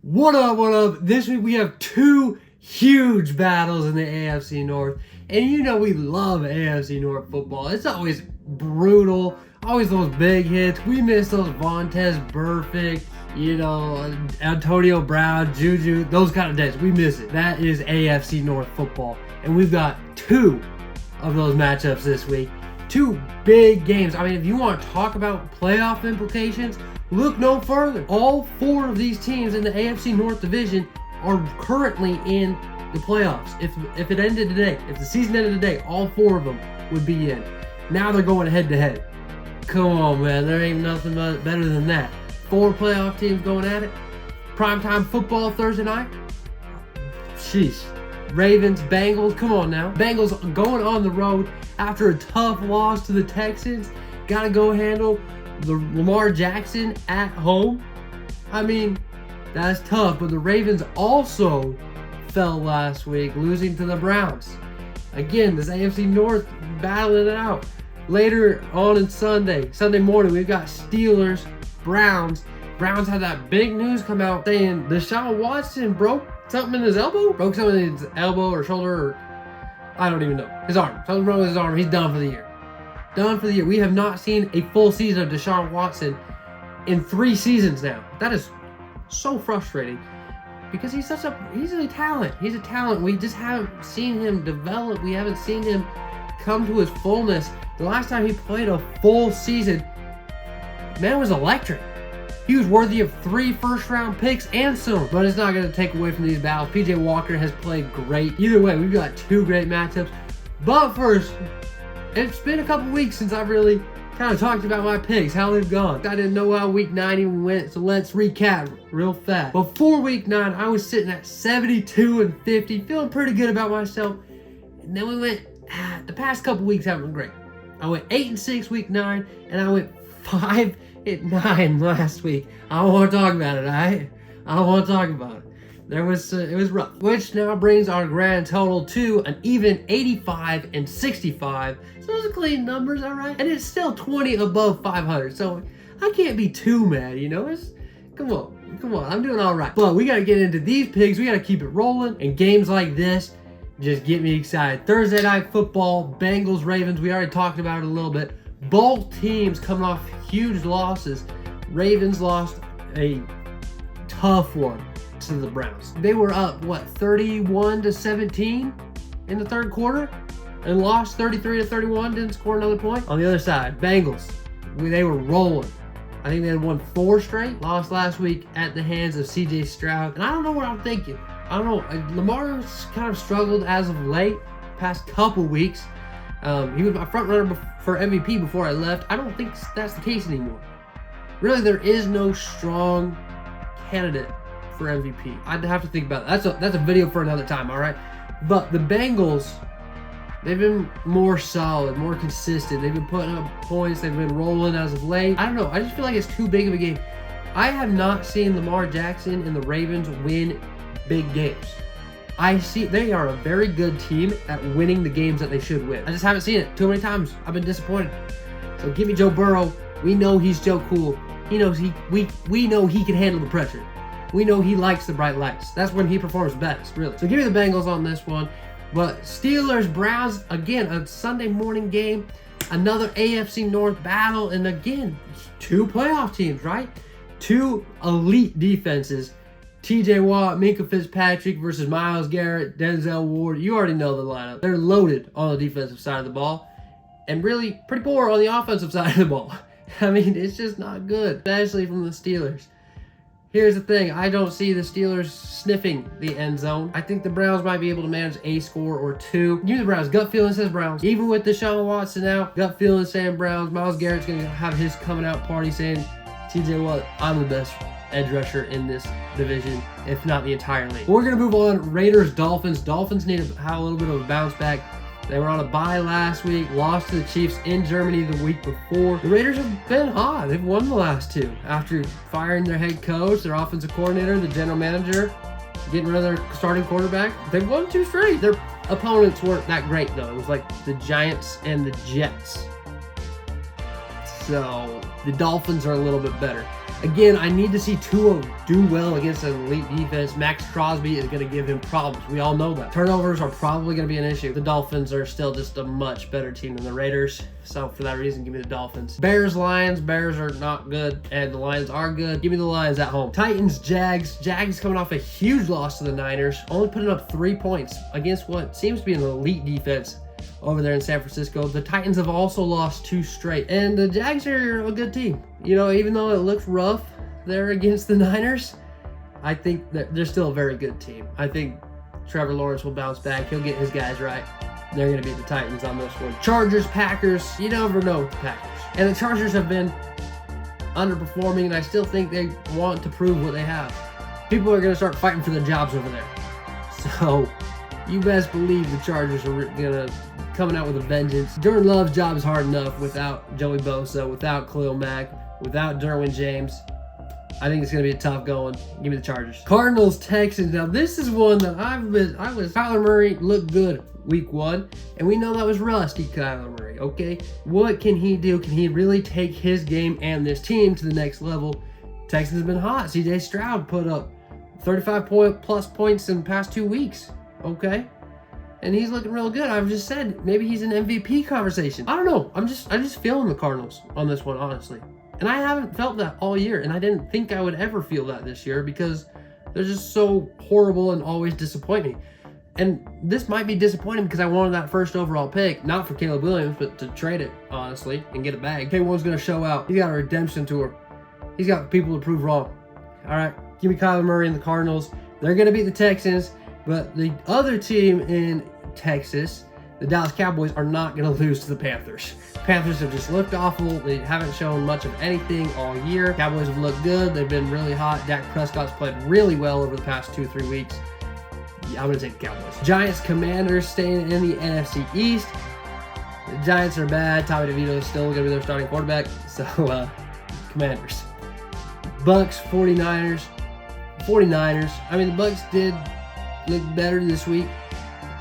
What up, what up? This week we have two huge battles in the AFC North. And you know we love AFC North football. It's always brutal, always those big hits. We miss those Vontaze Burfict, Antonio Brown, Juju, those kind of days. We miss it. That is AFC North football. And we've got two of those matchups this week. Two big games. I mean, if you want to talk about playoff implications, look no further. All four of these teams in the AFC North division are currently in the playoffs. If it ended today, if the season ended today, all four of them would be in. Now they're going head to head. Come on, man. There ain't nothing better than that. Four playoff teams going at it. Primetime football Thursday night. Sheesh. Ravens, Bengals, come on now. Bengals going on the road after a tough loss to the Texans. Got to go handle the Lamar Jackson at home. I mean, that's tough, but the Ravens also fell last week, losing to the Browns. Again, this AFC North battling it out. Later on Sunday morning, we've got Steelers, Browns. Browns had that big news come out saying Deshaun Watson broke something in his elbow? Broke something in his elbow or shoulder or I don't even know. His arm. Something wrong with his arm. He's done for the year. Done for the year. We have not seen a full season of Deshaun Watson in 3 seasons now. That is so frustrating because he's a talent. He's a talent. We just haven't seen him develop. We haven't seen him come to his fullness. The last time he played a full season, man was electric. He was worthy of 3 first-round picks and some, but it's not going to take away from these battles. PJ Walker has played great. Either way, we've got 2 great matchups. But first, it's been a couple weeks since I've really kind of talked about my picks, how they've gone. I didn't know how week 9 even went, so let's recap real fast. Before week 9, I was sitting at 72-50, feeling pretty good about myself. And then we went, the past couple weeks haven't been great. I went 8-6 week 9, and I went 5-9 last week. I don't want to talk about it, alright? I don't want to talk about it. It was rough. Which now brings our grand total to an even 85-65. So those are clean numbers, alright? And it's still 20 above 500. So I can't be too mad, come on. I'm doing alright. But we got to get into these picks. We got to keep it rolling. And games like this just get me excited. Thursday night football, Bengals, Ravens. We already talked about it a little bit. Both teams coming off huge losses. Ravens lost a tough one to the Browns. They were up, 31-17 in the third quarter and lost 33-31, didn't score another point. On the other side, Bengals, they were rolling. I think they had won 4 straight. Lost last week at the hands of CJ Stroud. And I don't know what I'm thinking. I don't know. Lamar's kind of struggled as of late, past couple weeks. He was my front runner for MVP before I left. I don't think that's the case anymore. Really, there is no strong candidate for MVP. I'd have to think about it. That's a video for another time, all right? But the Bengals, they've been more solid, more consistent. They've been putting up points. They've been rolling as of late. I don't know. I just feel like it's too big of a game. I have not seen Lamar Jackson and the Ravens win big games. I see they are a very good team at winning the games that they should win. I just haven't seen it too many times. I've been disappointed. So give me Joe Burrow. We know he's Joe Cool. He knows we know he can handle the pressure. We know he likes the bright lights. That's when he performs best, really. So give me the Bengals on this one. But Steelers, Browns, again, a Sunday morning game. Another AFC North battle. And again, 2 playoff teams, right? 2 elite defenses. TJ Watt, Minkah Fitzpatrick versus Myles Garrett, Denzel Ward. You already know the lineup. They're loaded on the defensive side of the ball. And really pretty poor on the offensive side of the ball. I mean, it's just not good, especially from the Steelers. Here's the thing. I don't see the Steelers sniffing the end zone. I think the Browns might be able to manage a score or 2. Give me the Browns. Gut feeling says Browns. Even with Deshaun Watson out, gut feeling saying Browns. Myles Garrett's going to have his coming out party saying, TJ Watt, I'm the best edge rusher in this division, if not the entire league. We're going to move on. Raiders, Dolphins. Dolphins need to have a little bit of a bounce back. They were on a bye last week, lost to the Chiefs in Germany the week before. The Raiders have been hot. They've won the last 2 after firing their head coach, their offensive coordinator, the general manager, getting rid of their starting quarterback. They've won 2 straight. Their opponents weren't that great, though. It was like the Giants and the Jets. So the Dolphins are a little bit better. Again, I need to see Tua do well against an elite defense. Max Crosby is going to give him problems. We all know that. Turnovers are probably going to be an issue. The Dolphins are still just a much better team than the Raiders. So for that reason, give me the Dolphins. Bears, Lions. Bears are not good, and the Lions are good. Give me the Lions at home. Titans, Jags. Jags coming off a huge loss to the Niners. Only putting up 3 points against what seems to be an elite defense over there in San Francisco. The Titans have also lost 2 straight. And the Jags are a good team. You know, even though it looks rough there against the Niners, I think that they're still a very good team. I think Trevor Lawrence will bounce back. He'll get his guys right. They're going to beat the Titans on this one. Chargers, Packers. You never know with the Packers. And the Chargers have been underperforming, and I still think they want to prove what they have. People are going to start fighting for their jobs over there. So you best believe the Chargers are going to coming out with a vengeance. Jordan Love's job is hard enough without Joey Bosa, without Khalil Mack, without Derwin James. I think it's going to be a tough going. Give me the Chargers. Cardinals, Texans. Now, this is one that Kyler Murray looked good week 1, and we know that was rusty Kyler Murray, okay? What can he do? Can he really take his game and this team to the next level? Texans have been hot. C.J. Stroud put up 35-plus points in the past 2 weeks, okay? And he's looking real good. I've just said maybe he's an MVP conversation. I don't know. I'm just feeling the Cardinals on this one, honestly. And I haven't felt that all year, and I didn't think I would ever feel that this year because they're just so horrible and always disappoint me. And this might be disappointing because I wanted that first overall pick, not for Caleb Williams, but to trade it, honestly, and get a bag. K1's going to show out. He's got a redemption tour. He's got people to prove wrong. All right, give me Kyler Murray and the Cardinals. They're going to beat the Texans. But the other team in Texas, the Dallas Cowboys, are not going to lose to the Panthers. Panthers have just looked awful. They haven't shown much of anything all year. Cowboys have looked good. They've been really hot. Dak Prescott's played really well over the past 2-3 weeks. Yeah, I'm going to take the Cowboys. Giants, Commanders staying in the NFC East. The Giants are bad. Tommy DeVito is still going to be their starting quarterback. So, Commanders. Bucks, 49ers. 49ers. I mean, the Bucks did look better this week,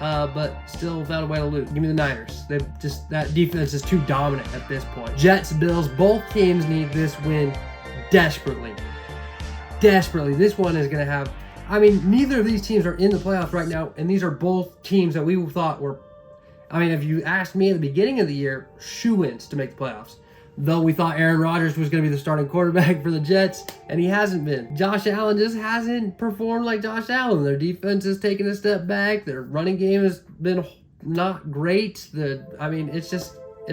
but still found a way to lose. Give me the Niners. That defense is too dominant at this point. Jets, Bills, both teams need this win desperately. Desperately. This one is going to have, I mean, neither of these teams are in the playoffs right now, and these are both teams that we thought were, I mean, if you asked me at the beginning of the year, shoo-ins to make the playoffs. Though we thought Aaron Rodgers was going to be the starting quarterback for the Jets, and he hasn't been. Josh Allen just hasn't performed like Josh Allen. Their defense has taken a step back. Their running game has been not great. It's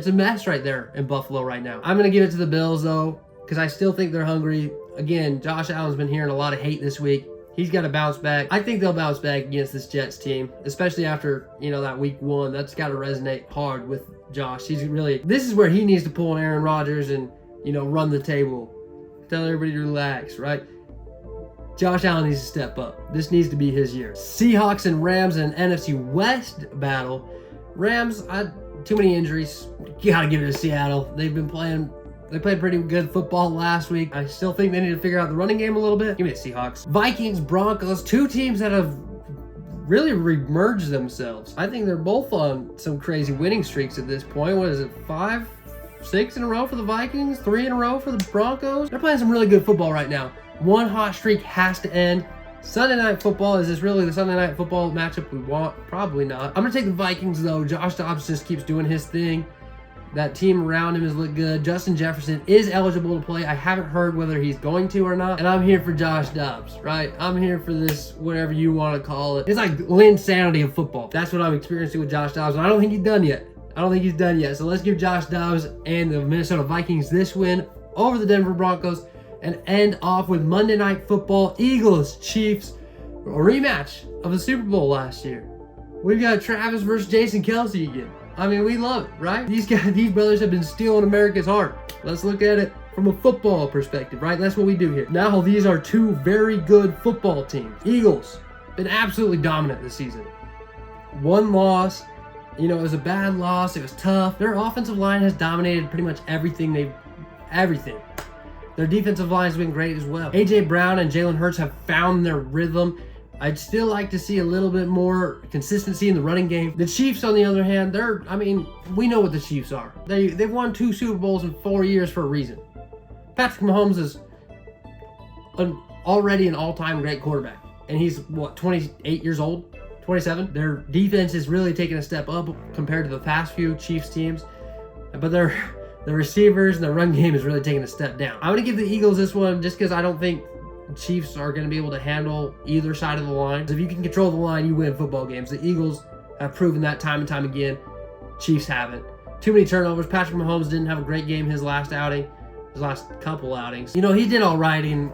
a mess right there in Buffalo right now. I'm going to give it to the Bills, though, because I still think they're hungry. Again, Josh Allen's been hearing a lot of hate this week. He's got to bounce back. I think they'll bounce back against this Jets team, especially after, that week 1. That's got to resonate hard with Josh. This is where he needs to pull an Aaron Rodgers and, run the table. Tell everybody to relax, right? Josh Allen needs to step up. This needs to be his year. Seahawks and Rams in an NFC West battle. Rams, too many injuries. You got to give it to Seattle. They played pretty good football last week. I still think they need to figure out the running game a little bit. Give me the Seahawks. Vikings, Broncos, 2 teams that have really remerged themselves. I think they're both on some crazy winning streaks at this point. What is it, 5, 6 in a row for the Vikings? 3 in a row for the Broncos? They're playing some really good football right now. One hot streak has to end. Sunday Night Football, is this really the Sunday Night Football matchup we want? Probably not. I'm going to take the Vikings, though. Josh Dobbs just keeps doing his thing. That team around him has looked good. Justin Jefferson is eligible to play. I haven't heard whether he's going to or not. And I'm here for Josh Dobbs, right? I'm here for this, whatever you want to call it. It's like Linsanity of football. That's what I'm experiencing with Josh Dobbs. And I don't think he's done yet. So let's give Josh Dobbs and the Minnesota Vikings this win over the Denver Broncos and end off with Monday Night Football, Eagles, Chiefs, a rematch of the Super Bowl last year. We've got Travis versus Jason Kelce again. I mean, we love it, right? These brothers have been stealing America's heart. Let's look at it from a football perspective, right? That's what we do here. Now, these are 2 very good football teams. Eagles, been absolutely dominant this season. 1 loss, it was a bad loss. It was tough. Their offensive line has dominated pretty much everything. Their defensive line has been great as well. A.J. Brown and Jalen Hurts have found their rhythm. I'd still like to see a little bit more consistency in the running game. The Chiefs, on the other hand, we know what the Chiefs are. They've won 2 Super Bowls in 4 years for a reason. Patrick Mahomes is already an all-time great quarterback. And he's, what, 28 years old? 27? Their defense is really taking a step up compared to the past few Chiefs teams. But the receivers and the run game is really taking a step down. I'm going to give the Eagles this one just because I don't think Chiefs are going to be able to handle either side of the line. If you can control the line, you win football games. The Eagles have proven that time and time again. Chiefs haven't. Too many turnovers. Patrick Mahomes didn't have a great game his last outing, his last couple outings. You know, he did all right in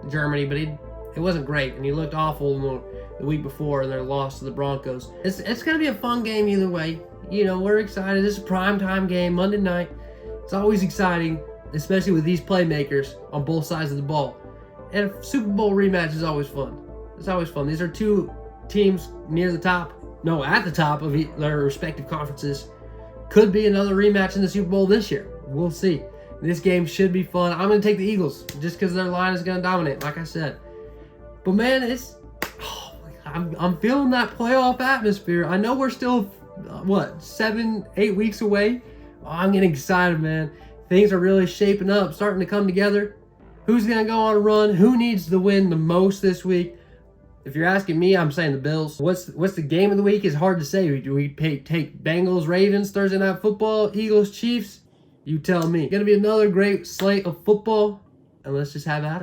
Germany, but it wasn't great, and he looked awful the week before in their loss to the Broncos. It's going to be a fun game either way. You know, we're excited. This is a primetime game, Monday night. It's always exciting, especially with these playmakers on both sides of the ball. And a Super Bowl rematch is always fun. It's always fun. These are two teams at the top of their respective conferences. Could be another rematch in the Super Bowl this year. We'll see. This game should be fun. I'm going to take the Eagles just because their line is going to dominate, like I said. But man, I'm feeling that playoff atmosphere. I know we're still, 7-8 weeks away. I'm getting excited, man. Things are really shaping up, starting to come together. Who's going to go on a run? Who needs to win the most this week? If you're asking me, I'm saying the Bills. What's the game of the week? Is hard to say. Do we take Bengals, Ravens, Thursday Night Football, Eagles, Chiefs? You tell me. Going to be another great slate of football, and let's just have at it.